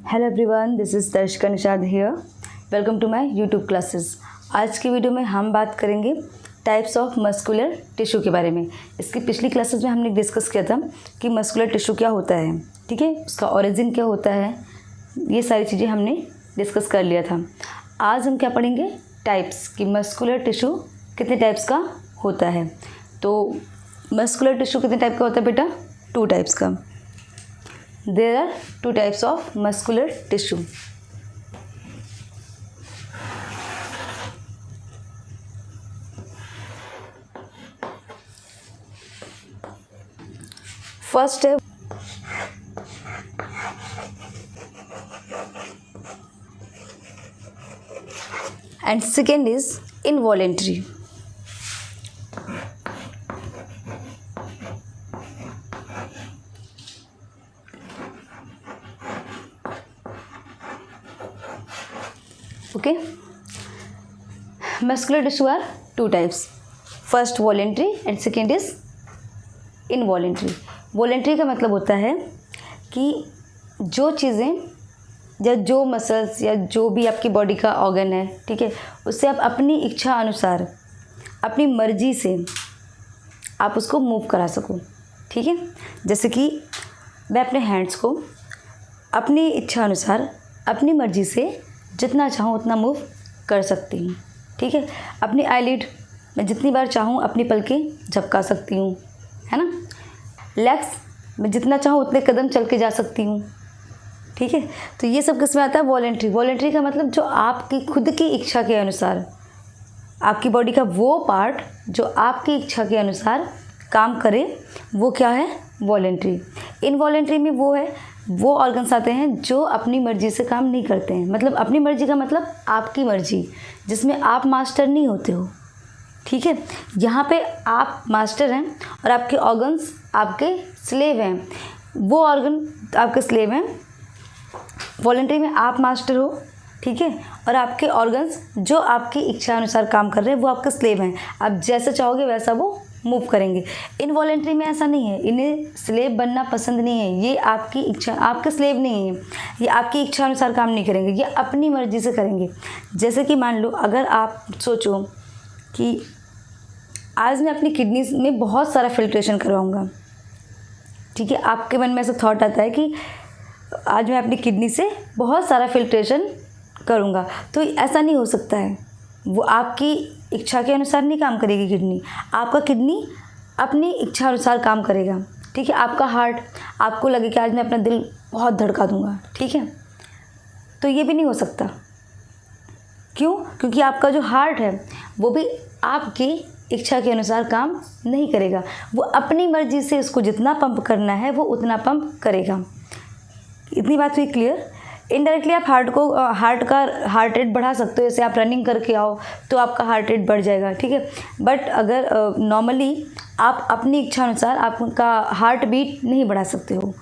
Hello everyone, this is Darshika Nishad here. Welcome to my YouTube classes. आज की video में हम बात करेंगे टाइप्स ऑफ मस्कुलर टिश्यू के बारे में। इसकी पिछली क्लासेस में हमने डिस्कस किया था कि मस्कुलर टिश्यू क्या होता है, ठीक है, उसका ओरिजिन क्या होता है, ये सारी चीज़ें हमने डिस्कस कर लिया था। आज हम क्या पढ़ेंगे, टाइप्स कि मस्कुलर टिश्यू कितने टाइप्स का होता है। तो मस्कुलर टिश्यू कितने टाइप का होता है बेटा? 2 टाइप्स का। There are 2 types of muscular tissue. First है and second is involuntary. Okay, muscular tissue are 2 types. First voluntary and second is involuntary. Voluntary का मतलब होता है कि जो चीज़ें या जो मसल्स या जो भी आपकी बॉडी का ऑर्गन है, ठीक है, उससे आप अपनी इच्छा अनुसार अपनी मर्जी से आप उसको मूव करा सको, ठीक है। जैसे कि मैं अपने हैंड्स को अपनी इच्छा अनुसार अपनी मर्जी से जितना चाहूँ उतना मूव कर सकती हूँ, ठीक है। अपनी आईलिड मैं जितनी बार चाहूँ अपनी पलकें झपका सकती हूँ, है ना। लेग्स मैं जितना चाहूँ उतने कदम चल के जा सकती हूँ, ठीक है। तो ये सब किस में आता है? वॉलेंट्री। वॉलेंट्री का मतलब जो आपकी खुद की इच्छा के अनुसार आपकी बॉडी का वो पार्ट जो आपकी इच्छा के अनुसार काम करे, वो क्या है? वॉलेंट्री। इनवॉलेंट्री में वो ऑर्गन्स आते हैं जो अपनी मर्जी से काम नहीं करते हैं। मतलब अपनी मर्जी का मतलब आपकी मर्जी, जिसमें आप मास्टर नहीं होते हो, ठीक है। यहाँ पे आप मास्टर हैं और आपके ऑर्गन्स आपके स्लेव हैं। वो ऑर्गन आपके स्लेव हैं। वॉलेंट्री में आप मास्टर हो, ठीक है, और आपके ऑर्गन्स जो आपकी इच्छा अनुसार काम कर रहे हैं वो आपके स्लेव हैं। आप जैसे चाहोगे वैसा वो मूव करेंगे। इनवॉलेंट्री में ऐसा नहीं है, इन्हें स्लेव बनना पसंद नहीं है। ये आपकी इच्छा, आपके स्लेव नहीं है, ये आपकी इच्छा अनुसार काम नहीं करेंगे, ये अपनी मर्जी से करेंगे। जैसे कि मान लो अगर आप सोचो कि आज मैं अपनी किडनी में बहुत सारा फिल्ट्रेशन करवाऊँगा, ठीक है। आपके मन में ऐसा थॉट आता है कि आज मैं अपनी किडनी से बहुत सारा फिल्ट्रेशन करूँगा, तो ऐसा नहीं हो सकता है। वो आपकी इच्छा के अनुसार नहीं काम करेगी किडनी। आपका किडनी अपनी इच्छा अनुसार काम करेगा, ठीक है। आपका हार्ट, आपको लगे कि आज मैं अपना दिल बहुत धड़का दूंगा, ठीक है, तो ये भी नहीं हो सकता। क्यों? क्योंकि आपका जो हार्ट है वो भी आपकी इच्छा के अनुसार काम नहीं करेगा। वो अपनी मर्जी से उसको जितना पंप करना है वो उतना पंप करेगा। इतनी बात हुई क्लियर। इनडायरेक्टली आप हार्ट का हार्ट रेट बढ़ा सकते हो। जैसे आप रनिंग करके आओ तो आपका हार्ट रेट बढ़ जाएगा, ठीक है। बट अगर नॉर्मली आप अपनी इच्छा अनुसार आपका हार्ट बीट नहीं बढ़ा सकते हो,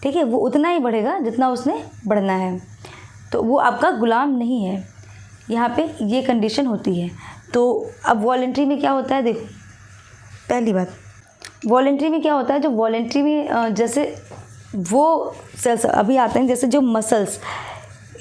ठीक है। वो उतना ही बढ़ेगा जितना उसने बढ़ना है, तो वो आपका गुलाम नहीं है। यहाँ पे ये कंडीशन होती है। तो अब वॉलेंट्री में क्या होता है, देखो पहली बात, वॉलेंट्री में क्या होता है, जो वॉलेंट्री में जैसे वो सेल्स अभी आते हैं, जैसे जो मसल्स,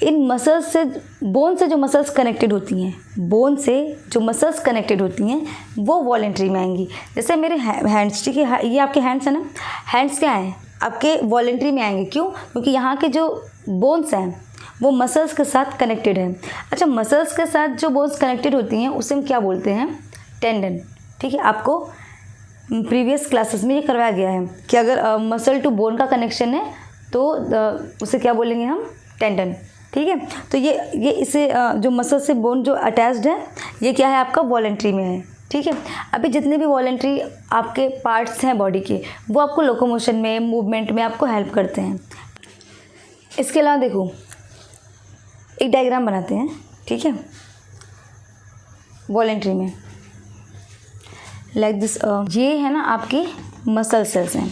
इन मसल्स से बोन से जो मसल्स कनेक्टेड होती हैं, बोन से जो मसल्स कनेक्टेड होती हैं वो वॉलेंट्री में आएंगी। जैसे मेरे हैंड्स, ठीक है, ये आपके हैंड्स हैं ना, हैंड्स क्या हैं आपके? वॉलेंट्री में आएंगे। क्यों? क्योंकि यहाँ के जो बोन्स हैं वो मसल्स के साथ कनेक्टेड है। अच्छा, मसल्स के साथ जो बोन्स कनेक्टेड होती हैं उसे हम क्या बोलते हैं? टेंडन, ठीक है। आपको प्रीवियस क्लासेस में ये करवाया गया है कि अगर मसल टू बोन का कनेक्शन है तो उसे क्या बोलेंगे हम? टेंडन, ठीक है। तो ये इसे जो मसल से बोन जो अटैच्ड है ये क्या है? आपका वॉलेंट्री में है, ठीक है। अभी जितने भी वॉलेंट्री आपके पार्ट्स हैं बॉडी के, वो आपको लोकोमोशन में, मूवमेंट में आपको हेल्प करते हैं। इसके अलावा देखो एक डायग्राम बनाते हैं, ठीक है, वॉलेंट्री में लाइक दिस। ये है ना आपकी मसल सेल्स हैं,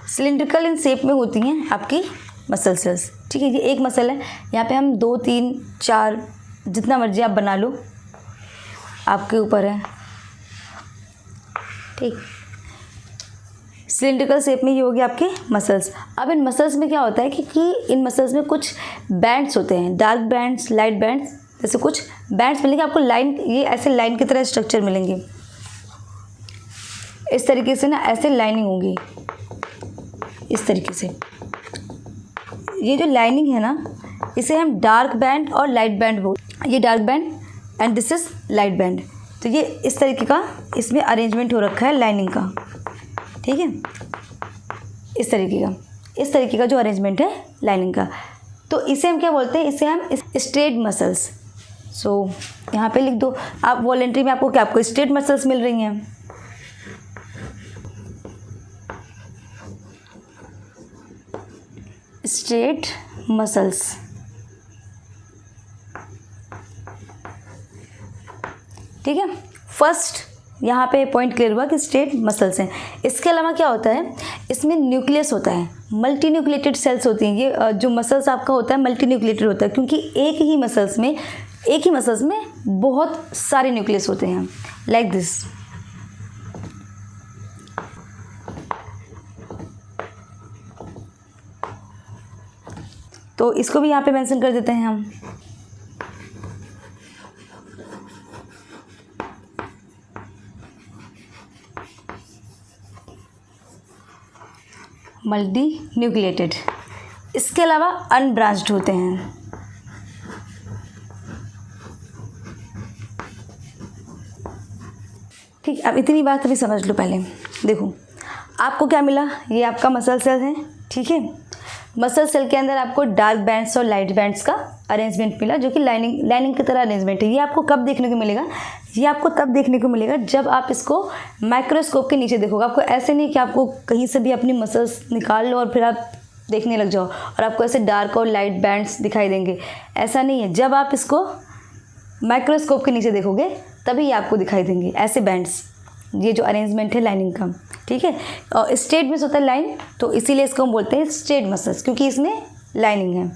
सिलिंड्रिकल इन शेप में होती हैं आपकी मसल सेल्स, ठीक है। ये एक मसल है, यहाँ पे हम 2, 3, 4 जितना मर्जी आप बना लो, आपके ऊपर है, ठीक। सिलिंड्रिकल शेप में ये हो गया आपके मसल्स। अब इन मसल्स में क्या होता है कि इन मसल्स में कुछ बैंड्स होते हैं, डार्क बैंड्स, लाइट बैंड्स, जैसे कुछ बैंड्स मिलेंगे आपको, लाइन, ये ऐसे लाइन की तरह स्ट्रक्चर मिलेंगे इस तरीके से ना, ऐसे लाइनिंग होगी इस तरीके से। ये जो लाइनिंग है ना, इसे हम डार्क बैंड और लाइट बैंड बोल, ये dark band and this is light band. तो ये इस तरीके का इसमें अरेंजमेंट हो रखा है लाइनिंग का, ठीक है, इस तरीके का जो अरेंजमेंट है लाइनिंग का। तो इसे हम क्या बोलते हैं, इसे हम स्ट्रेट मसल्स। सो यहाँ पे लिख दो आप, वॉलेंट्री में आपको क्या, आपको स्ट्रेट मसल्स मिल रही हैं। स्ट्रेट मसल्स, ठीक है। फर्स्ट यहाँ पे पॉइंट क्लियर हुआ कि स्ट्रेट मसल्स हैं। इसके अलावा क्या होता है, इसमें न्यूक्लियस होता है, मल्टी न्यूक्लिएटेड सेल्स होती हैं। ये जो मसल्स आपका होता है मल्टी न्यूक्लिएटेड होता है, क्योंकि एक ही मसल्स में बहुत सारे न्यूक्लियस होते हैं, लाइक दिस। तो इसको भी यहाँ पे मेंशन कर देते हैं हम। Multi nucleated. इसके अलावा अनब्रांच्ड होते हैं। ठीक, अब इतनी बात अभी समझ लो। पहले देखो आपको क्या मिला, ये आपका मसल सेल है, ठीक है। मसल सेल के अंदर आपको डार्क बैंड्स और लाइट बैंड्स का अरेंजमेंट मिला, जो कि लाइनिंग की तरह अरेंजमेंट है। ये आपको कब देखने को मिलेगा, ये आपको तब देखने को मिलेगा जब आप इसको माइक्रोस्कोप के नीचे देखोगे। आपको ऐसे नहीं कि आपको कहीं से भी अपनी मसल्स निकाल लो और फिर आप देखने लग जाओ और आपको ऐसे डार्क और लाइट बैंड्स दिखाई देंगे, ऐसा नहीं है। जब आप इसको माइक्रोस्कोप के नीचे देखोगे तभी आपको दिखाई देंगे ऐसे बैंड्स, ये जो अरेंजमेंट है लाइनिंग का, ठीक है। और स्ट्रेट में होता है लाइन, तो इसीलिए इसको हम बोलते हैं स्ट्रेट मसल्स, क्योंकि इसमें लाइनिंग है,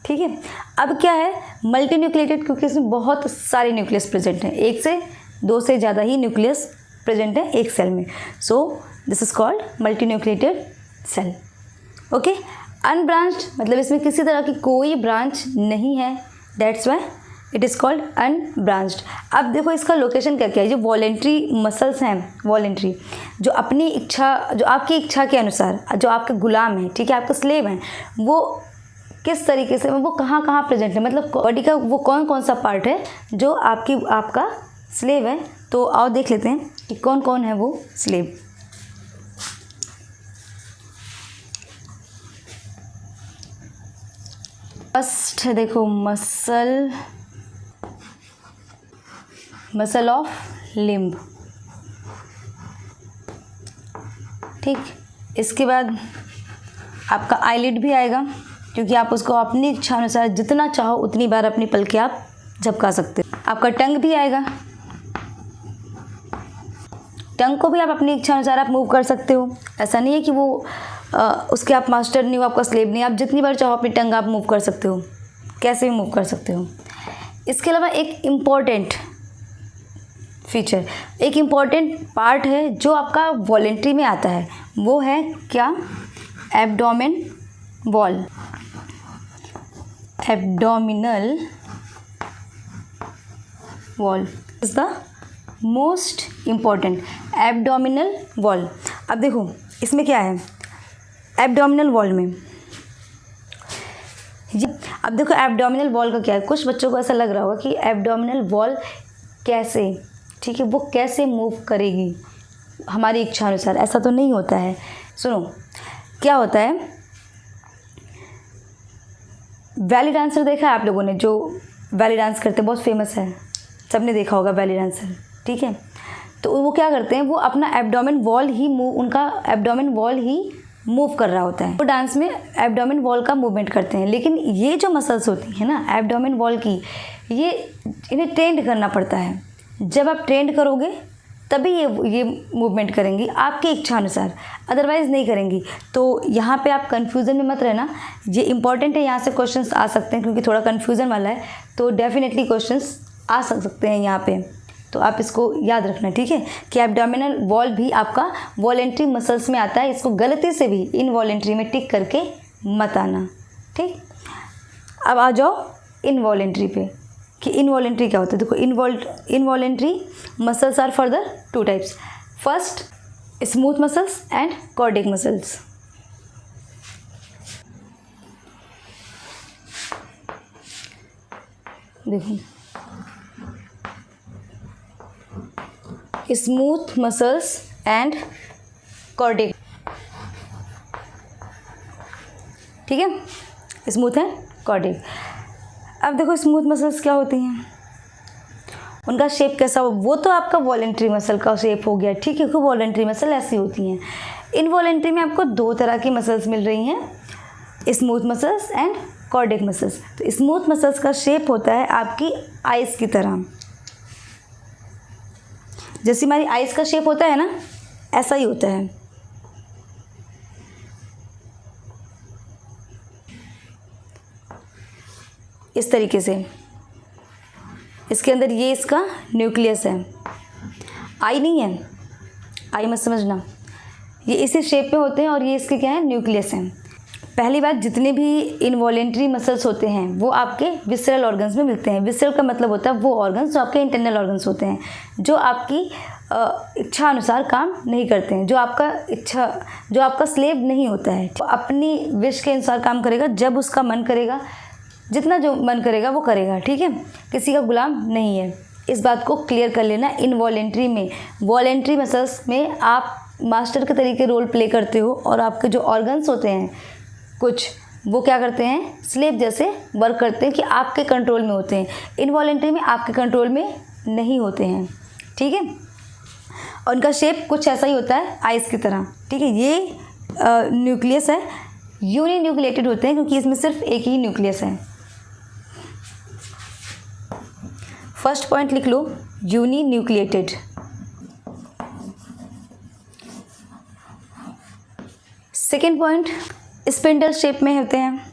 ठीक है। अब क्या है, मल्टी न्यूक्लिएटेड, क्योंकि इसमें बहुत सारे न्यूक्लियस प्रेजेंट हैं, एक से दो से ज़्यादा ही न्यूक्लियस प्रेजेंट है एक सेल में। So this is called multinucleated cell, okay. Unbranched मतलब इसमें किसी तरह की कोई ब्रांच नहीं है, that's why it is called unbranched. अब देखो इसका लोकेशन क्या क्या है। जो वॉलेंट्री मसल्स हैं, वॉलेंट्री, जो अपनी इच्छा, जो आपकी इच्छा के अनुसार, जो आपके गुलाम हैं, ठीक है, आपके स्लेव हैं, वो किस तरीके से, वो कहाँ कहाँ प्रेजेंट है, मतलब बॉडी का वो कौन कौन सा पार्ट है जो आपका स्लेव है। तो आओ देख लेते हैं कि कौन कौन है वो स्लेव। फर्स्ट है देखो मसल ऑफ लिम्ब, ठीक। इसके बाद आपका आईलिड भी आएगा, क्योंकि आप उसको अपनी इच्छा अनुसार जितना चाहो उतनी बार अपनी पलकें आप झपका सकते हो। आपका टंग भी आएगा, टंग को भी आप अपनी इच्छा अनुसार आप मूव कर सकते हो। ऐसा नहीं है कि वो उसके आप मास्टर नहीं हो, आपका स्लेव नहीं, आप जितनी बार चाहो अपनी टंग आप मूव कर सकते हो, कैसे भी मूव कर सकते हो। इसके अलावा एक इम्पॉर्टेंट फीचर, एक इम्पॉर्टेंट पार्ट है जो आपका वॉलेंट्री में आता है, वो है क्या, abdomen wall, abdominal wall is the most important, abdominal wall. अब देखो इसमें क्या है, एब्डोमिनल वॉल में अब देखो एब्डोमिनल वॉल का क्या है। कुछ बच्चों को ऐसा लग रहा होगा कि एब्डोमिनल वॉल कैसे, ठीक है, वो कैसे मूव करेगी हमारी इच्छा अनुसार, ऐसा तो नहीं होता है। सुनो क्या होता है, वैली डांसर देखा है आप लोगों ने, जो वैली डांस करते हैं, बहुत फेमस है, सबने देखा होगा वैली डांसर, ठीक है। तो वो क्या करते हैं, वो अपना एब्डोमेन वॉल ही मूव, उनका एब्डोमेन वॉल ही मूव कर रहा होता है। वो डांस में एब्डोमेन वॉल का मूवमेंट करते हैं। लेकिन ये जो मसल्स होती हैं ना एब्डोमेन वॉल की, ये इन्हें ट्रेंड करना पड़ता है। जब आप ट्रेंड करोगे तभी ये मूवमेंट करेंगी आपकी इच्छा अनुसार, अदरवाइज़ नहीं करेंगी। तो यहाँ पे आप कन्फ्यूज़न में मत रहना, ये इंपॉर्टेंट है, यहाँ से क्वेश्चंस आ सकते हैं, क्योंकि थोड़ा कन्फ्यूज़न वाला है, तो डेफिनेटली क्वेश्चंस आ सकते हैं यहाँ पे, तो आप इसको याद रखना, ठीक है, कि एब्डोमिनल वॉल भी आपका वॉलेंट्री मसल्स में आता है। इसको गलती से भी इनवॉलेंट्री में टिक करके मत आना, ठीक। अब आ जाओ इनवॉलेंट्री पे कि इनवॉलेंट्री क्या होता है। देखो, involuntary muscles are further 2 types. First, smooth muscles and cardiac muscles. देखो, स्मूथ मसल्स एंड कार्डियक, ठीक है, स्मूथ एंड कार्डियक। अब देखो, स्मूथ मसल्स क्या होती हैं, उनका शेप कैसा हो, वो तो आपका वॉलेंट्री मसल का शेप हो गया, ठीक है, क्योंकि वॉलेंट्री मसल ऐसी होती हैं। इनवॉलेंट्री में आपको 2 तरह की मसल्स मिल रही हैं, smooth muscles and cardiac muscles. तो स्मूथ मसल्स का शेप होता है आपकी आइज़ की तरह, जैसे हमारी आइज़ का शेप होता है ना, ऐसा ही होता है। इस तरीके से, इसके अंदर ये इसका न्यूक्लियस है, आई नहीं है, आई मत समझना, ये इसी शेप में होते हैं और ये इसके क्या है, न्यूक्लियस हैं। पहली बात, जितने भी इनवॉलेंट्री मसल्स होते हैं वो आपके विसरल ऑर्गन्स में मिलते हैं। विसरल का मतलब होता है वो ऑर्गन्स जो आपके इंटरनल ऑर्गन्स होते हैं, जो आपकी इच्छा अनुसार काम नहीं करते हैं, जो आपका स्लेव नहीं होता है, तो अपनी विश के अनुसार काम करेगा, जब उसका मन करेगा, जितना जो मन करेगा वो करेगा, ठीक है, किसी का गुलाम नहीं है। इस बात को क्लियर कर लेना। इनवॉलेंट्री में, वॉलेंट्री मसल्स में आप मास्टर के तरीके रोल प्ले करते हो और आपके जो ऑर्गन्स होते हैं कुछ, वो क्या करते हैं, स्लेव जैसे वर्क करते हैं कि आपके कंट्रोल में होते हैं। इनवॉलेंट्री में आपके कंट्रोल में नहीं होते हैं, ठीक है, और उनका शेप कुछ ऐसा ही होता है आइस की तरह, ठीक है। ये न्यूक्लियस है, यूनी न्यूक्लिएटेड होते हैं क्योंकि इसमें सिर्फ एक ही न्यूक्लियस है। फर्स्ट पॉइंट लिख लो, uninucleated. Second point, spindle shape में होते हैं।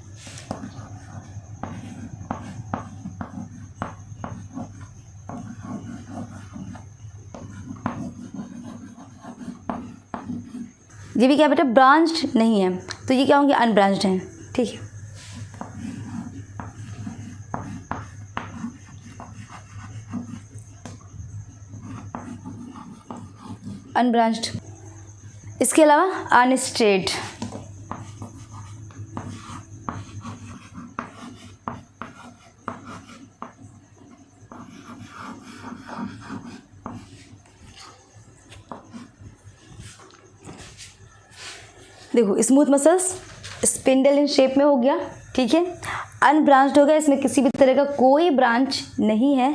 ये भी क्या बेटा, ब्रांच्ड नहीं है, तो ये क्या होंगे, अनब्रांच्ड हैं, ठीक है। अनब्रांच्ड। इसके अलावा अनस्ट्रेट, देखो, smooth muscles spindle in shape में हो गया, ठीक है। अनब्रांच्ड हो गया, इसमें किसी भी तरह का कोई ब्रांच नहीं है।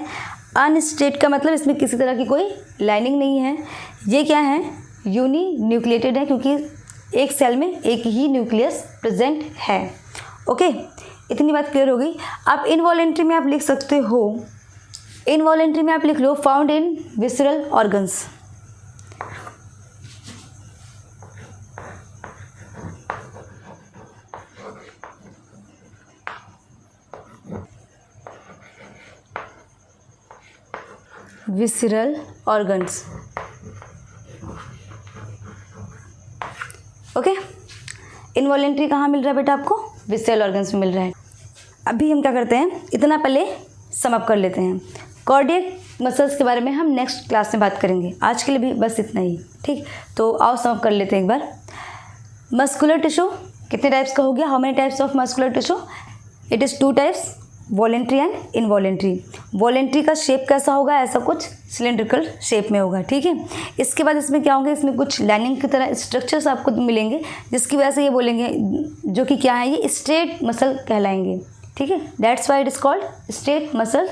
अनस्ट्रेट का मतलब इसमें किसी तरह की कोई लाइनिंग नहीं है। ये क्या है, यूनी न्यूक्लिएटेड है क्योंकि एक सेल में एक ही न्यूक्लियस प्रेजेंट है। ओके, इतनी बात क्लियर हो गई। अब इनवॉलेंट्री में आप लिख सकते हो, इनवॉलेंट्री में आप लिख लो found in visceral organs. Visceral organs, okay. Involuntary कहाँ मिल रहा है बेटा आपको, विसरल ऑर्गन्स में मिल रहा है। अभी हम क्या करते हैं, इतना पहले सम अप कर लेते हैं। कार्डियक मसल्स के बारे में हम नेक्स्ट क्लास में बात करेंगे, आज के लिए भी बस इतना ही, ठीक। तो आओ सम अप कर लेते हैं एक बार। मस्कुलर टिश्यू कितने टाइप्स का हो गया, how many types of muscular tissue, it is 2 types, voluntary and involuntary. Voluntary का शेप कैसा होगा, ऐसा कुछ सिलेंड्रिकल शेप में होगा, ठीक है। इसके बाद इसमें क्या होंगे, इसमें कुछ लाइनिंग की तरह स्ट्रक्चर्स आपको मिलेंगे, जिसकी वजह से ये बोलेंगे, जो कि क्या है, ये स्ट्रेट मसल कहलाएंगे, ठीक है। That's why it is called straight muscle,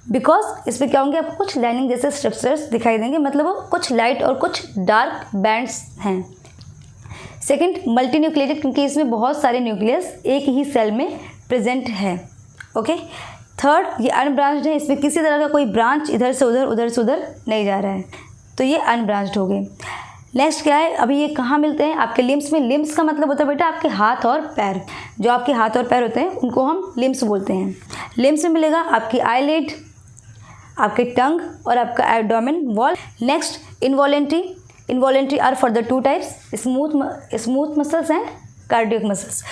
because इसमें क्या होंगे, आपको कुछ लाइनिंग जैसे स्ट्रक्चर्स दिखाई देंगे, मतलब वो कुछ लाइट और कुछ डार्क बैंड्स हैं। सेकेंड, मल्टी न्यूक्लिएटेड, क्योंकि इसमें बहुत सारे न्यूक्लियस एक ही सेल में प्रेजेंट है, ओके। थर्ड, ये अनब्रांच्ड है, इसमें किसी तरह का कोई ब्रांच इधर से उधर नहीं जा रहा है, तो ये अनब्रांच्ड हो गए। नेक्स्ट क्या है, अभी ये कहाँ मिलते हैं, आपके लिम्स में। लिम्स का मतलब होता है बेटा आपके हाथ और पैर, जो आपके हाथ और पैर होते हैं उनको हम लिम्स बोलते हैं। लिम्स में मिलेगा आपकी आईलिड, आपके टंग और आपका abdomen wall. Next involuntary are for the two types, smooth muscles and cardiac muscles.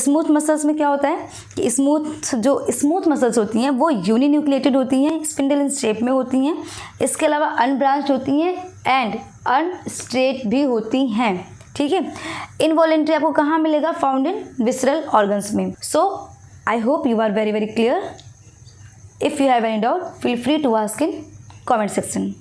Smooth muscles में क्या होता है कि स्मूथ मसल्स होती हैं वो यूनिन्यूक्लिएटेड होती हैं, स्पिंडल इन शेप में होती हैं, इसके अलावा अनब्रांच्ड होती हैं एंड अनस्ट्रेट भी होती हैं, ठीक है। इनवॉलेंट्री आपको कहाँ मिलेगा? फाउंड इन विसरल ऑर्गन्स में। So I hope you are very clear. If you have any doubt, feel free to ask in comment section.